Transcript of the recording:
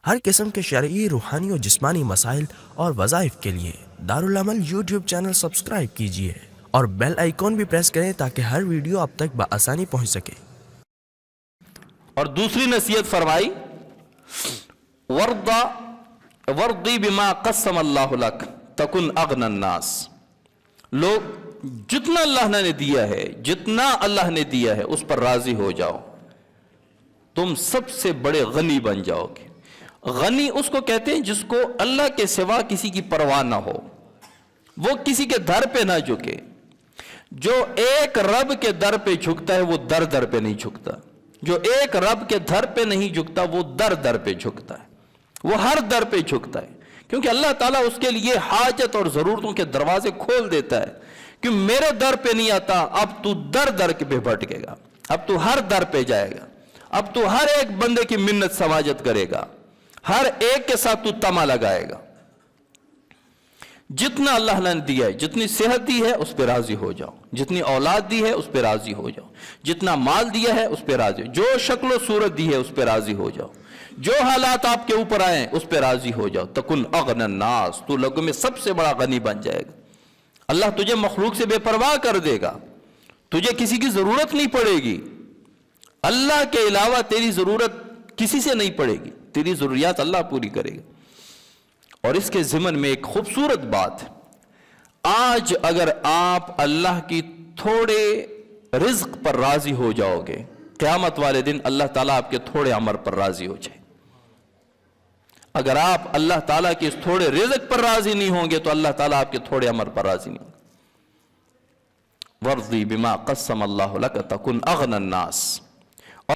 ہر قسم کے شرعی، روحانی اور جسمانی مسائل اور وظائف کے لیے دارالعمل یوٹیوب چینل سبسکرائب کیجیے اور بیل آئیکن بھی پریس کریں تاکہ ہر ویڈیو آپ تک بآسانی پہنچ سکے۔ اور دوسری نصیحت فرمائی، وَرْضِ بِمَا قَسَّمَ اللَّهُ لَكَ تَكُنْ أَغْنَى النَّاسِ۔ لوگ جتنا اللہ نے دیا ہے، جتنا اللہ نے دیا ہے اس پر راضی ہو جاؤ، تم سب سے بڑے غنی بن جاؤ گے۔ غنی اس کو کہتے ہیں جس کو اللہ کے سوا کسی کی پرواہ نہ ہو، وہ کسی کے در پہ نہ جھکے۔ جو ایک رب کے در پہ جھکتا ہے وہ در در پہ نہیں جھکتا، جو ایک رب کے در پہ نہیں جھکتا وہ در در پہ جھکتا ہے، وہ ہر در پہ جھکتا ہے، کیونکہ اللہ تعالیٰ اس کے لیے حاجت اور ضرورتوں کے دروازے کھول دیتا ہے کہ میرے در پہ نہیں آتا، اب تو در در پہ بھٹکے گا، اب تو ہر در پہ جائے گا، اب تو ہر ایک بندے کی منت سماجت کرے گا، ہر ایک کے ساتھ تو تما لگائے گا۔ جتنا اللہ نے دیا ہے، جتنی صحت دی ہے اس پہ راضی ہو جاؤ، جتنی اولاد دی ہے اس پہ راضی ہو جاؤ، جتنا مال دیا ہے اس پہ راضی ہو، جو شکل و صورت دی ہے اس پہ راضی ہو جاؤ، جو حالات آپ کے اوپر آئیں اس پہ راضی ہو جاؤ۔ تکن اغنى الناس، تو لوگوں میں سب سے بڑا غنی بن جائے گا۔ اللہ تجھے مخلوق سے بے پرواہ کر دے گا، تجھے کسی کی ضرورت نہیں پڑے گی، اللہ کے علاوہ تیری ضرورت کسی سے نہیں پڑے گی، تیری ضروریات اللہ پوری کرے گا۔ اور اس کے ضمن میں ایک خوبصورت بات ہے، آج اگر آپ اللہ کی تھوڑے رزق پر راضی ہو جاؤ گے، قیامت والے دن اللہ تعالیٰ آپ کے تھوڑے عمر پر راضی ہو جائے۔ اگر آپ اللہ تعالیٰ کے اس تھوڑے رزق پر راضی نہیں ہوں گے تو اللہ تعالیٰ آپ کے تھوڑے عمر پر راضی نہیں ہوں گے۔ وَرْضِ بِمَا قَسَّمَ اللَّهُ لَكَ تَكُنْ أَغْنَى النَّاسِ۔